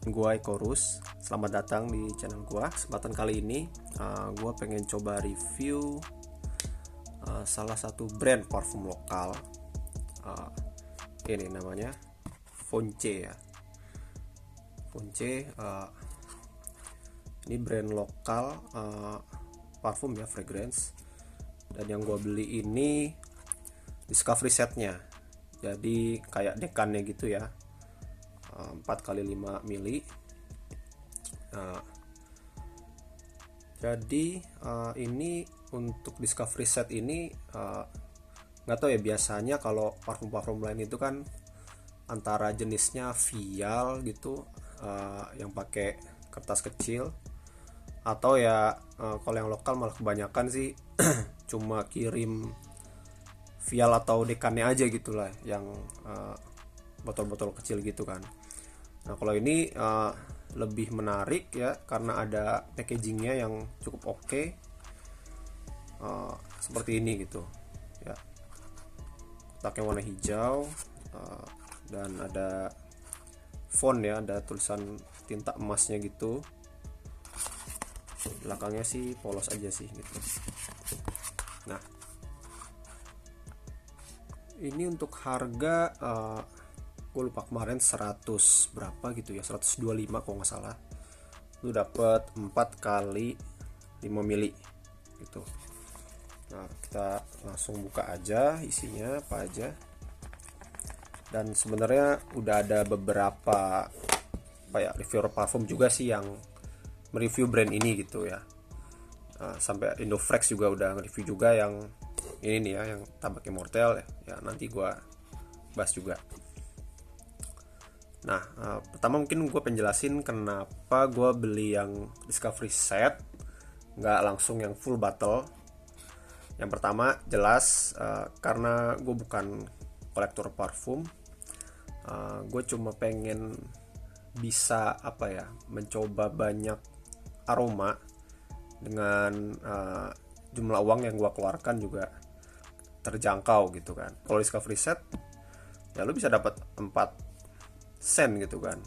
Gua Ekorus, selamat datang di channel gua. Kesempatan kali ini gua pengen coba review salah satu brand parfum lokal. Uh, ini namanya Fonce ya. Fonce ini brand lokal parfum ya, fragrance. Dan yang gua beli ini discovery setnya. Jadi kayak dekannya gitu ya. 4x5 mili. Nah, jadi ini untuk discovery set ini nggak tahu ya, biasanya kalau parfum-parfum lain itu kan antara jenisnya vial gitu, yang pakai kertas kecil, atau ya kalau yang lokal malah kebanyakan sih cuma kirim vial atau dekannya aja gitulah, yang botol-botol kecil gitu kan. Nah, kalau ini lebih menarik ya karena ada packagingnya yang cukup oke, seperti ini gitu ya. Kotaknya warna hijau, dan ada font ya, ada tulisan tinta emasnya gitu. Belakangnya sih polos aja sih gitu. Nah, ini untuk harga gue lupa kemarin 100 berapa gitu ya, 125 kalau nggak salah. Lu dapet 4 kali 5 mili gitu. Nah, kita langsung buka aja isinya apa aja. Dan sebenarnya udah ada beberapa reviewer parfum juga sih yang mereview brand ini gitu ya. Sampai Indofrex juga udah nge-review juga yang ini nih ya, yang Tabak Immortel ya, nanti gua bahas juga. Nah, pertama mungkin gue penjelasin kenapa gue beli yang discovery set, nggak langsung yang full bottle. Yang pertama jelas karena gue bukan kolektor parfum. Gue cuma pengen bisa mencoba banyak aroma dengan jumlah uang yang gue keluarkan juga terjangkau gitu kan. Kalau discovery set ya lu bisa dapat 4 sen gitu kan,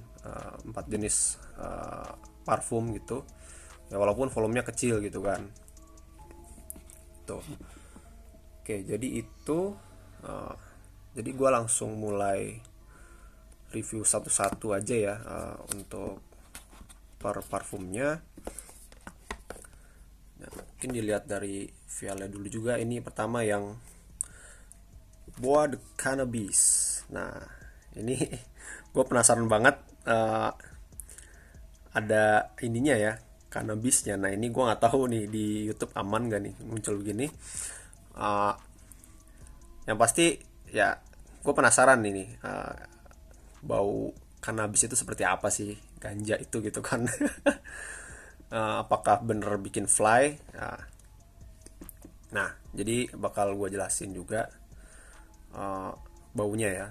4 jenis parfum gitu ya, walaupun volumenya kecil gitu kan tuh. Oke, jadi itu jadi gue langsung mulai review satu-satu aja ya, untuk per parfumnya. Nah, mungkin dilihat dari vialnya dulu juga. Ini pertama yang Bois de Cannabis. Nah, ini gue penasaran banget, ada ininya ya, cannabisnya. Nah, ini gue nggak tahu nih di YouTube aman gak nih muncul begini. Uh, yang pasti ya gue penasaran ini, bau cannabis itu seperti apa sih, ganja itu gitu kan. Apakah bener bikin fly? Nah, jadi bakal gue jelasin juga baunya ya.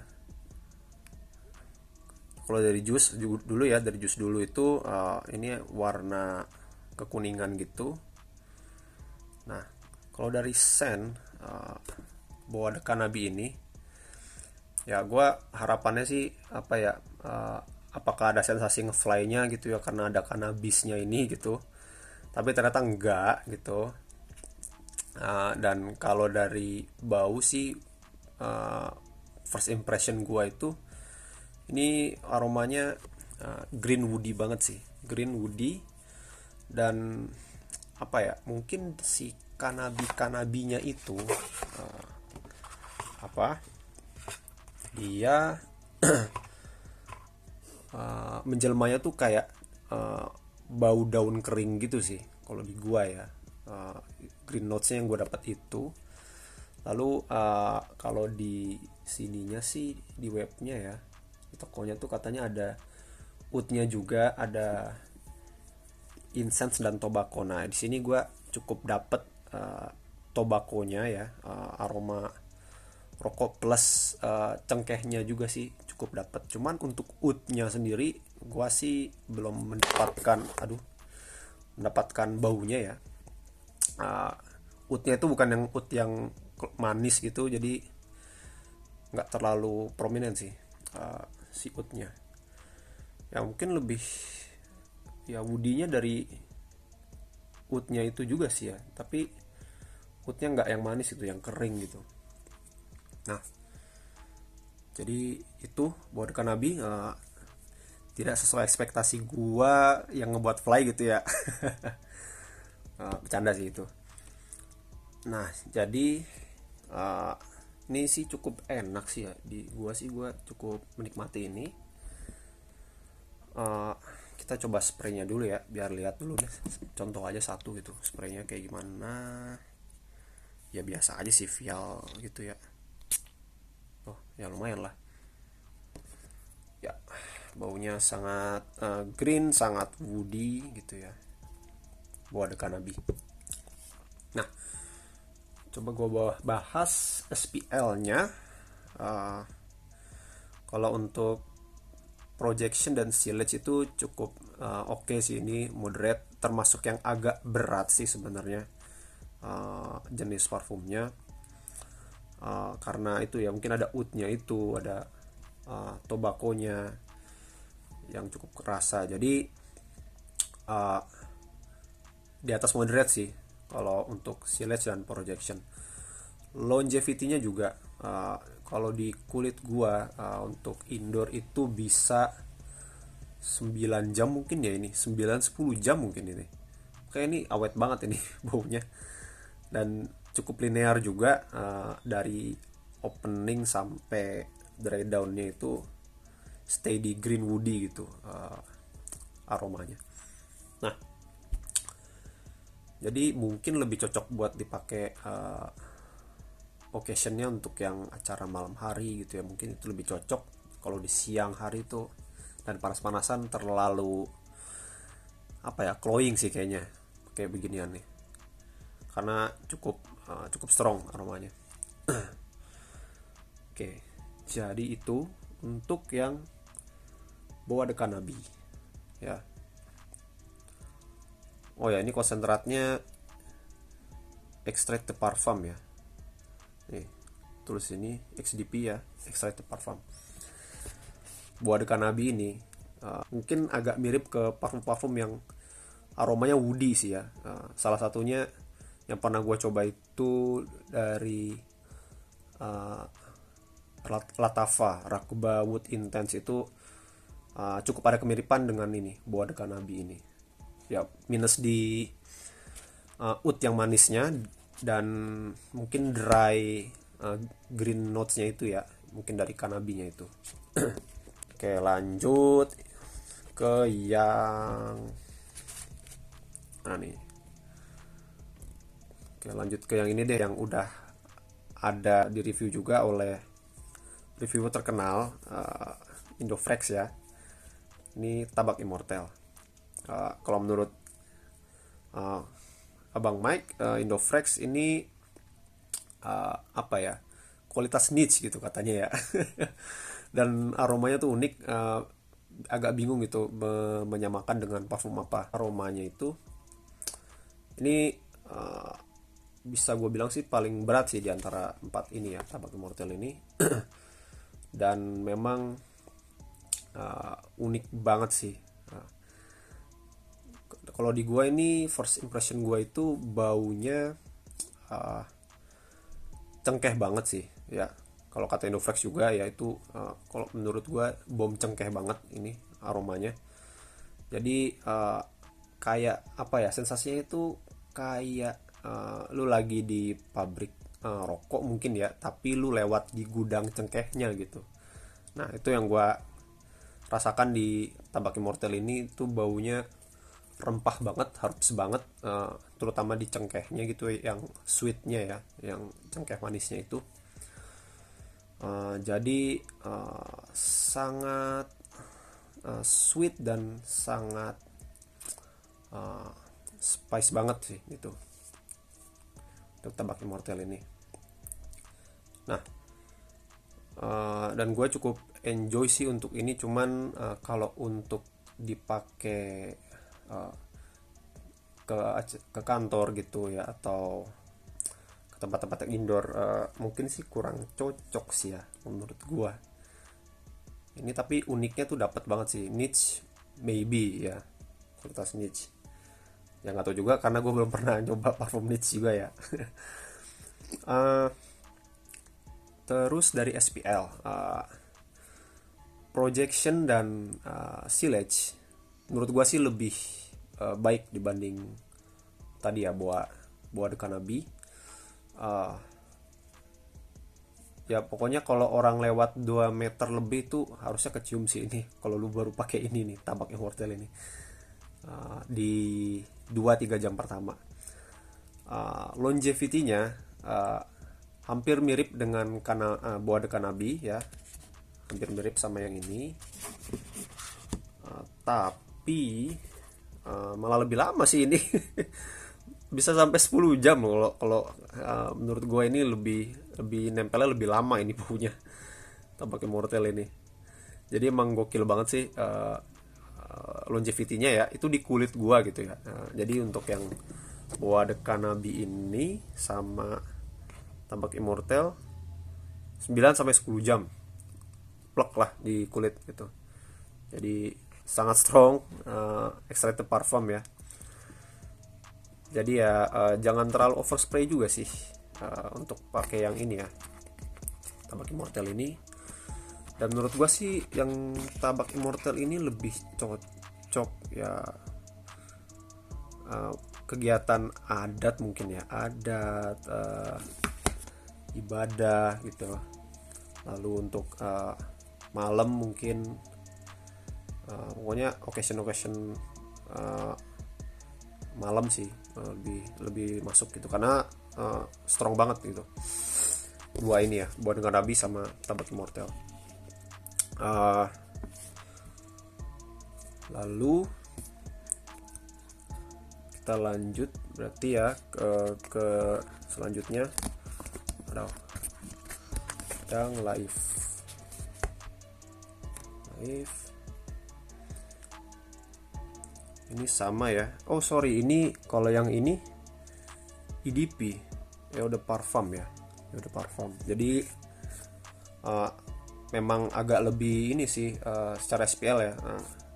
Kalau dari jus dulu ya, dari jus dulu itu ini warna kekuningan gitu. Nah, kalau dari scent Bois de Cannabis ini ya, gue harapannya sih apakah ada sensasi ngefly-nya gitu ya karena ada cannabisnya ini gitu. Tapi ternyata enggak gitu. Dan kalau dari bau sih, first impression gue itu ini aromanya green woody banget sih, green woody. Dan mungkin si kanabinya itu dia menjelmanya tuh kayak bau daun kering gitu sih kalau di gua ya. Green notesnya yang gua dapat itu. Lalu kalau di sininya sih, di webnya ya, di tokonya tuh katanya ada oudnya juga, ada incense dan tobacco. Nah, di sini gue cukup dapet tobacconya ya, aroma rokok plus cengkehnya juga sih cukup dapet. Cuman untuk oudnya sendiri gue sih belum mendapatkan baunya ya. Oudnya itu bukan yang oud yang manis gitu, jadi nggak terlalu prominent sih si oudnya ya mungkin lebih, ya woody-nya dari wood-nya itu juga sih ya, tapi wood-nya nggak yang manis, itu yang kering gitu. Nah, jadi itu buat Kanabi tidak sesuai ekspektasi gua yang ngebuat fly gitu ya. Bercanda sih itu. Nah, jadi uh, ini sih cukup enak sih ya, di gua sih gua cukup menikmati ini. Uh, kita coba spraynya dulu ya, biar lihat dulu deh, contoh aja satu gitu spraynya kayak gimana. Ya biasa aja sih vial gitu ya. Oh ya lumayan lah ya, baunya sangat green, sangat woody gitu ya, bau ada kanabi. Nah, coba gue bahas SPL nya. uh, Kalau untuk projection dan silage itu cukup oke sih, ini moderate, termasuk yang agak berat sih sebenarnya jenis parfumnya. Karena itu ya mungkin ada oud-nya, itu ada tobakonya yang cukup kerasa, jadi uh, di atas moderate sih kalau untuk silage dan projection. Longevity-nya juga kalau di kulit gua untuk indoor itu bisa 9 jam mungkin ya, ini 9-10 jam mungkin ini. Kayak ini awet banget ini baunya, dan cukup linear juga dari opening sampai dry down-nya itu steady green woody gitu aromanya. Nah, jadi mungkin lebih cocok buat dipakai occasionnya untuk yang acara malam hari gitu ya, mungkin itu lebih cocok. Kalau di siang hari itu dan panas-panasan terlalu apa ya, glowing sih kayaknya kayak beginian nih, karena cukup strong aromanya. Oke, jadi itu untuk yang bawa de kanabi ya. Oh ya, ini konsentratnya extrait de parfum ya. Nih, tulis ini XDP ya, extrait de parfum. Buah de kanabi ini mungkin agak mirip ke parfum-parfum yang aromanya woody sih ya. Salah satunya yang pernah gue coba itu dari uh, Latava Rakuba Wood Intense, itu cukup ada kemiripan dengan ini buah de kanabi ini ya, minus di oud yang manisnya, dan mungkin dry green notesnya itu ya, mungkin dari kanabinya itu. Oke, lanjut ke yang nih. Oke, lanjut ke yang ini deh, yang udah ada di review juga oleh reviewer terkenal Indofrex ya. Ini Tabak Immortel. Kalau menurut Abang Mike, Indofrex ini apa ya, kualitas niche gitu katanya ya. Dan aromanya tuh unik, agak bingung gitu menyamakan dengan parfum apa aromanya itu. Ini bisa gue bilang sih paling berat sih di antara 4 ini ya, Tabak Immortel ini. Dan memang unik banget sih. Kalau di gua ini first impression gua itu baunya cengkeh banget sih ya. Kalau kata Indofrex juga ya itu kalau menurut gua bom cengkeh banget ini aromanya. Jadi kayak apa ya, sensasinya itu kayak lu lagi di pabrik rokok mungkin ya, tapi lu lewat di gudang cengkehnya gitu. Nah, itu yang gua rasakan di Tabak Immortel ini, tuh baunya rempah banget, herbs banget, terutama di cengkehnya gitu, yang sweetnya ya, yang cengkeh manisnya itu. Jadi sangat sweet dan sangat spice banget sih gitu untuk Tabak Immortel ini. Nah, dan gue cukup enjoy sih untuk ini. Cuman kalau untuk dipakai ke kantor gitu ya, atau ke tempat-tempat yang indoor, mungkin sih kurang cocok sih ya menurut gue. Ini tapi uniknya tuh dapat banget sih, niche maybe ya, kualitas niche. Ya nggak tahu juga karena gue belum pernah nyoba parfum niche juga ya. Eh, Terus dari SPL, projection dan silage, menurut gue sih lebih baik dibanding tadi ya, Bois de Cannabis. Eh, Ya pokoknya kalau orang lewat 2 meter lebih tuh harusnya kecium sih ini. Kalau lu baru pakai ini nih, tabak immortal ini. Di 2-3 jam pertama. Longevity-nya uh, hampir mirip dengan Bois de Cannabis ya. Hampir mirip sama yang ini. Tapi malah lebih lama sih ini. Bisa sampai 10 jam loh kalau menurut gue ini lebih lebih nempelnya lebih lama ini baunya tabak immortal ini. Jadi emang gokil banget sih longevity-nya ya, itu di kulit gua gitu ya. Jadi untuk yang Bois de Cannabis ini sama tabak immortal 9 sampai 10 jam plek lah di kulit gitu. Jadi sangat strong extracted parfum ya. Jadi ya jangan terlalu overspray juga sih untuk pakai yang ini ya, tabak immortal ini. Dan menurut gua sih yang tabak immortal ini lebih cocok ya kegiatan adat mungkin ya, adat ibadah gitu. Lalu untuk malam mungkin pokoknya occasion malam sih lebih lebih masuk gitu karena strong banget gitu dua ini ya, buat dengan Nabi sama tabak immortal. Lalu kita lanjut berarti ya ke selanjutnya ada yang live ini sama ya. Oh sorry, ini kalau yang ini EDP ya, udah parfum ya, udah parfum. Jadi memang agak lebih ini sih secara SPL ya.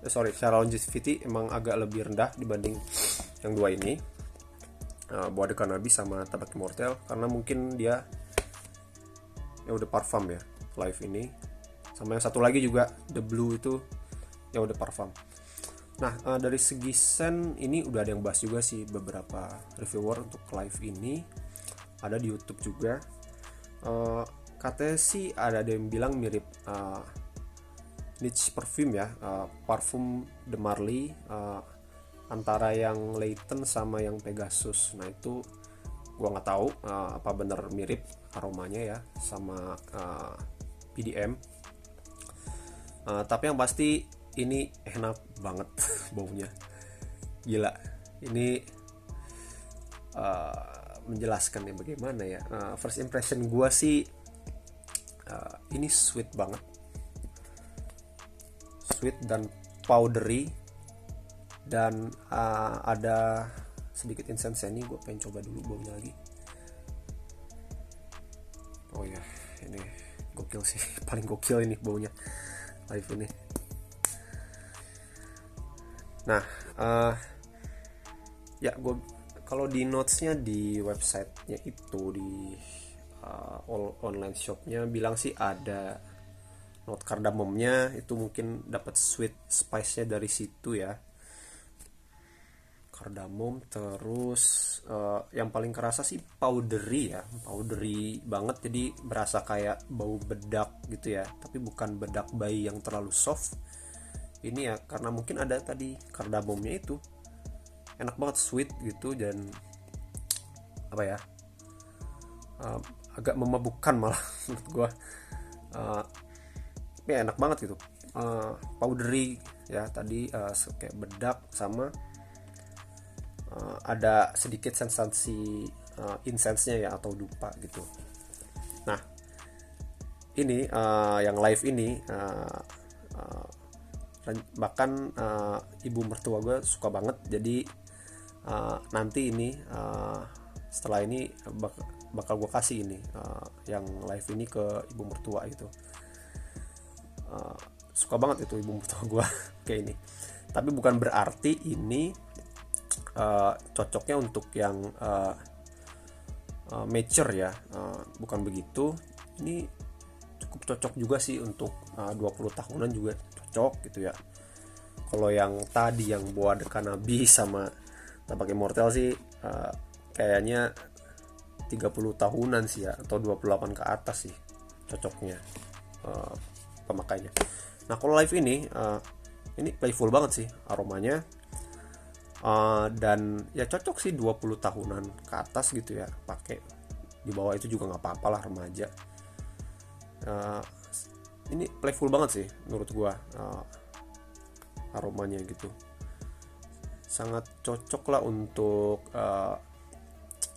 Secara longevity emang agak lebih rendah dibanding yang dua ini, Bois de Cannabis sama tabak immortal, karena mungkin dia ya udah parfum ya live ini. Sama yang satu lagi juga The Blue itu ya udah parfum. Nah dari segi scent ini udah ada yang bahas juga sih beberapa reviewer untuk live ini, ada di YouTube juga. Katanya sih ada yang bilang mirip niche perfume ya, parfum de Marly, antara yang Layton sama yang Pegasus. Nah itu gua nggak tahu apa bener mirip aromanya ya sama PDM. Tapi yang pasti ini enak banget baunya, gila. Ini menjelaskan ya bagaimana ya. First impression gua sih ini sweet banget, sweet dan powdery, dan ada sedikit incense ini. Gue pengen coba dulu baunya lagi. Oh ya, ini gokil sih. Paling gokil ini baunya live ini. Nah ya gue kalau di notesnya di websitenya itu di online shopnya bilang sih ada note cardamomnya, itu mungkin dapat sweet spice-nya dari situ ya, cardamom. Terus yang paling kerasa sih powdery ya, powdery banget, jadi berasa kayak bau bedak gitu ya, tapi bukan bedak bayi yang terlalu soft ini ya, karena mungkin ada tadi cardamomnya itu enak banget, sweet gitu, dan apa ya, agak memabukkan malah menurut gue. Tapi enak banget gitu, powdery ya tadi, kayak bedak, sama ada sedikit sensasi incense-nya ya, atau dupa gitu. Nah ini yang live ini bahkan ibu mertua gue suka banget. Jadi nanti ini setelah ini bakal gue kasih ini yang live ini ke ibu mertua itu. suka banget itu ibu mertua gue kayak ini. Tapi bukan berarti ini cocoknya untuk yang mature ya, bukan begitu. Ini cukup cocok juga sih untuk 20 tahunan juga cocok gitu ya. Kalau yang tadi yang Boa de Cannabis sama Tapak Immortal sih kayaknya 30 tahunan sih ya, atau 28 ke atas sih cocoknya pemakainya. Nah kalau Live ini playful banget sih aromanya, dan ya cocok sih 20 tahunan ke atas gitu ya pakai. Di bawah itu juga nggak apa-apa lah, remaja. Ini playful banget sih menurut gua, aromanya gitu sangat cocok lah untuk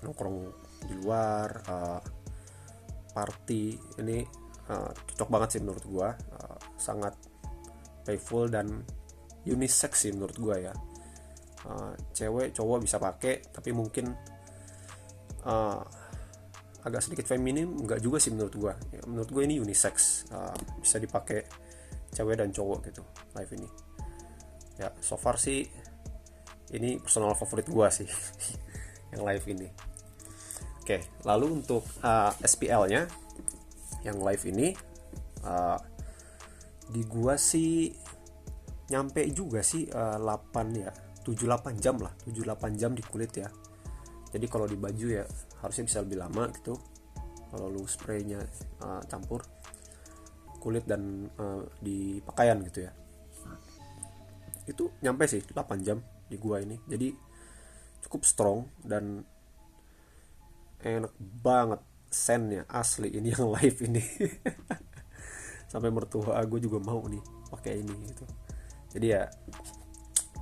nongkrong di luar, party. Ini cocok banget sih menurut gua, sangat playful dan unisex sih menurut gua ya. Cewek cowok bisa pakai, tapi mungkin agak sedikit feminim enggak juga sih menurut gua ya. Menurut gua ini unisex, bisa dipakai cewek dan cowok gitu Live ini ya. So far sih ini personal favorit gua sih yang Live ini. Oke, lalu untuk SPL nya yang Live ini, di gua sih nyampe juga sih 8 ya, 7-8 jam lah, 7-8 jam di kulit ya. Jadi kalau di baju ya harusnya bisa lebih lama gitu kalau lu spraynya campur kulit dan di pakaian gitu ya. Itu nyampe sih 8 jam di gua ini. Jadi cukup strong dan enak banget scentnya asli ini yang Live ini. Sampai mertua gue juga mau nih pakai ini gitu. Jadi ya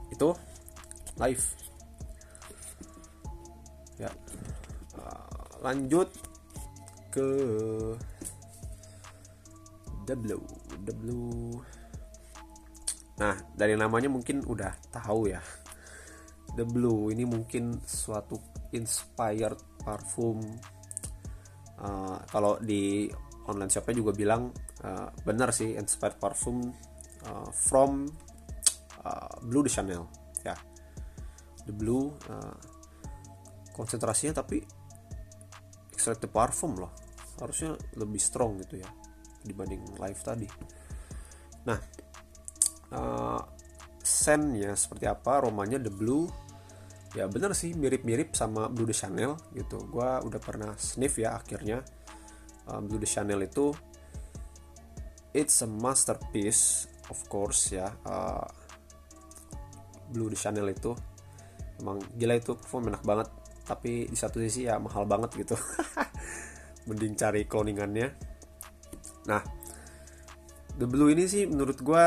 itu Live ya. Lanjut ke W. Nah dari namanya mungkin udah tahu ya, The Blue ini mungkin suatu inspired parfum. Kalau di online shopnya juga bilang benar sih, inspired parfum from Bleu de Chanel ya. The Blue konsentrasinya tapi extract the parfum loh, harusnya lebih strong gitu ya dibanding Live tadi. Nah scentnya seperti apa, aromanya The Blue ya bener sih mirip-mirip sama Bleu de Chanel gitu. Gua udah pernah sniff ya akhirnya. Bleu de Chanel itu it's a masterpiece of course ya. Bleu de Chanel itu emang gila, itu perform enak banget, tapi di satu sisi ya mahal banget gitu. Mending cari cloningannya. Nah The Blue ini sih menurut gue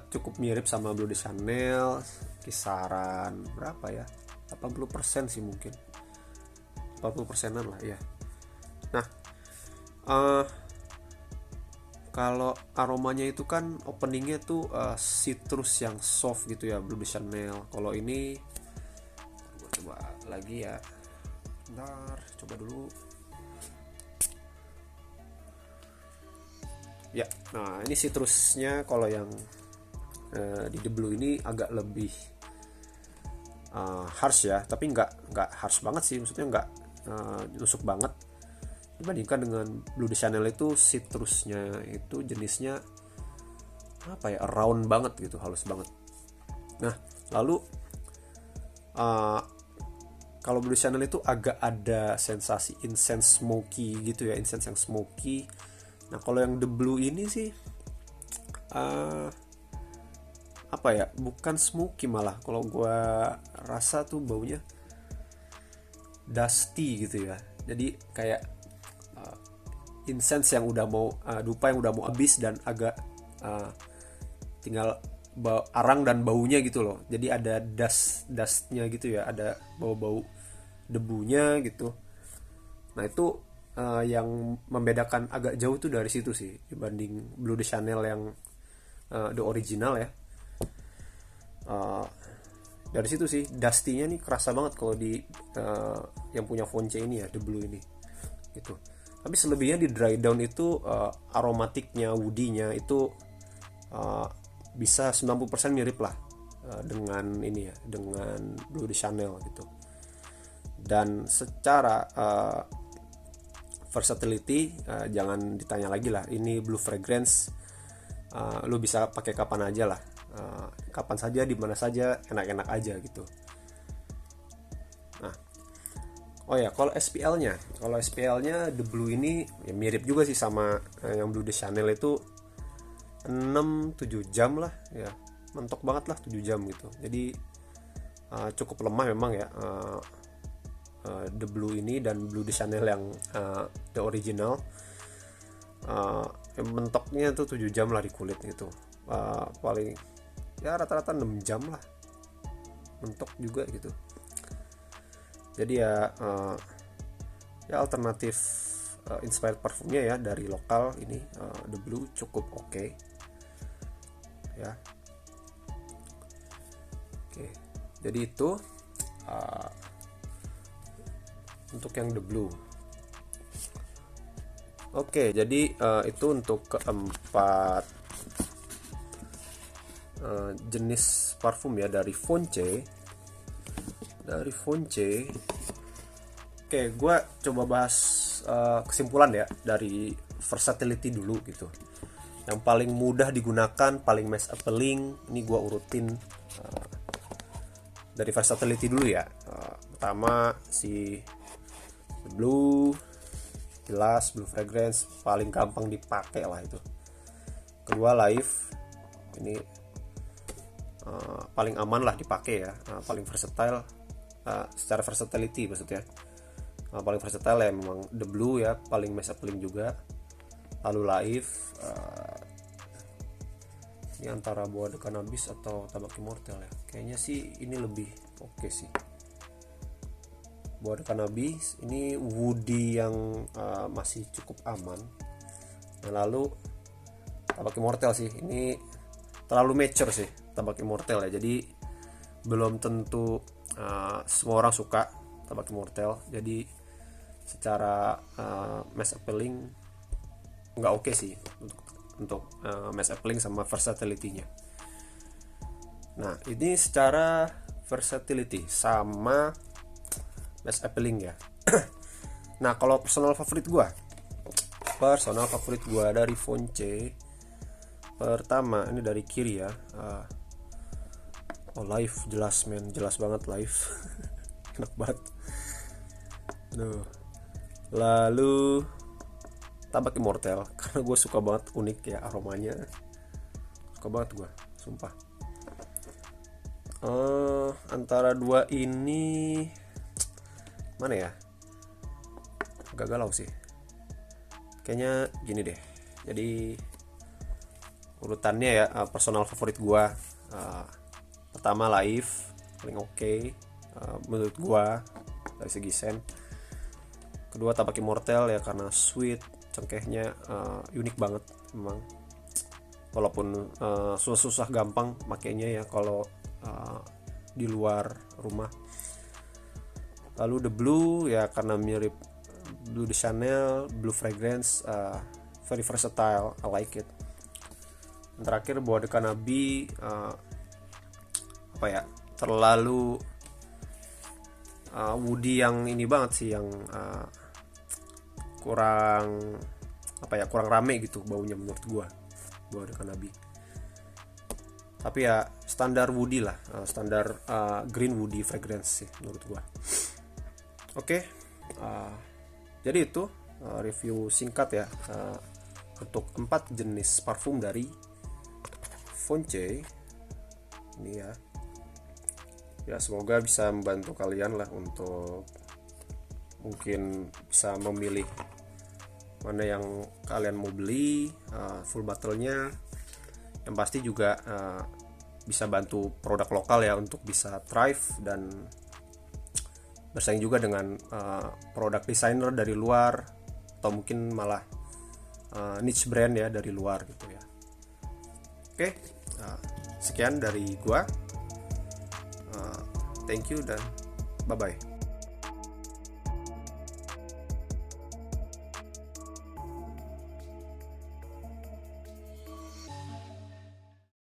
cukup mirip sama Bleu de Chanel, kisaran berapa ya, 80% sih mungkin, 40%an lah ya. Nah kalau aromanya itu kan openingnya tuh citrus yang soft gitu ya Bleu de Chanel. Kalau ini gue coba lagi ya, bentar, coba dulu ya. Nah ini citrusnya kalau yang di The Blue ini agak lebih harsh ya, tapi nggak harsh banget sih, maksudnya nggak nusuk banget. Dibandingkan dengan Bleu de Chanel itu citrusnya itu jenisnya apa ya, round banget gitu, halus banget. Nah lalu kalau Bleu de Chanel itu agak ada sensasi incense smoky gitu ya, incense yang smoky. Nah kalau yang The Blue ini sih apa ya, bukan smoky, malah kalau gue rasa tuh baunya dusty gitu ya. Jadi kayak incense yang udah mau dupa yang udah mau habis dan agak tinggal arang dan baunya gitu loh. Jadi ada dustnya gitu ya, ada bau-bau debunya gitu. Nah itu yang membedakan agak jauh tuh dari situ sih dibanding Bleu de Chanel yang the original ya. Dari situ sih dustinya nih kerasa banget kalau di yang punya Fonce ini ya, The Blue ini gitu. Tapi selebihnya di dry down itu aromatiknya, woody-nya itu bisa 90% mirip lah dengan ini ya, dengan Bleu de Chanel gitu. Dan secara versatility jangan ditanya lagi lah, ini Blue Fragrance lu bisa pakai kapan aja lah, kapan saja, di mana saja, enak-enak aja gitu. Nah, oh ya, kalau SPL-nya The Blue ini ya mirip juga sih sama yang Bleu de Chanel itu, 6-7 jam lah ya, mentok banget lah 7 jam gitu. Jadi cukup lemah memang ya The Blue ini, dan Bleu de Chanel yang the original mentoknya tuh 7 jam lah di kulit gitu. Paling ya rata-rata 6 jam lah mentok juga gitu. Jadi ya alternatif inspired parfumnya ya dari lokal ini, The Blue cukup oke ya. Oke, jadi itu untuk yang The Blue. Oke, jadi itu untuk keempat jenis parfum ya dari Fonce. Oke, gue coba bahas kesimpulan ya dari versatility dulu gitu. Yang paling mudah digunakan, paling mass appealing, ini gue urutin dari versatility dulu ya. Pertama si The Blue, jelas Blue Fragrance paling gampang dipakai lah itu. Kedua Life, ini paling aman lah dipakai ya, paling versatile secara versatility maksudnya. Paling versatile ya memang The Blue ya, paling mass appealing juga. Lalu Life, ini antara Bois de Cannabis atau Tabak Immortel ya, kayaknya sih ini lebih oke sih. Bois de Cannabis ini woody yang masih cukup aman. Dan lalu Tabak Immortel sih, ini terlalu mature sih Tabak Immortel ya, jadi belum tentu semua orang suka Tabak Immortel. Jadi secara mass appealing nggak oke sih untuk mass appealing sama versatility-nya. Nah, ini secara versatility sama mass appealing ya. Nah, kalau personal favorit gue dari Fonce, pertama ini dari kiri ya, Life, jelas banget Life. Enak banget. Lalu Tabak Immortel, karena gue suka banget, unik ya aromanya, suka banget gue, sumpah. Antara dua ini mana ya, agak galau sih. Kayaknya gini deh, jadi urutannya ya, personal favorit gue, pertama Life paling oke menurut gue dari segi scent. Kedua Tabak Immortel ya, karena sweet, cengkehnya unik banget memang, walaupun susah gampang makainya ya kalau di luar rumah. Lalu The Blue ya karena mirip Bleu de Chanel, Blue Fragrance, very versatile, I like it. Dan terakhir Bois de Cannabis, terlalu woody yang ini banget sih, yang kurang rame gitu baunya menurut gua, Bois de Cannabis. Tapi ya standar woody lah, standar green woody fragrance sih menurut gua. Oke, jadi itu review singkat ya untuk 4 jenis parfum dari Fonce ini ya. Ya semoga bisa membantu kalian lah untuk mungkin bisa memilih mana yang kalian mau beli, full bottle-nya. Yang pasti juga bisa bantu produk lokal ya untuk bisa thrive dan bersaing juga dengan produk designer dari luar, atau mungkin malah niche brand ya dari luar gitu ya. Oke, sekian dari gua. Thank you dan bye bye.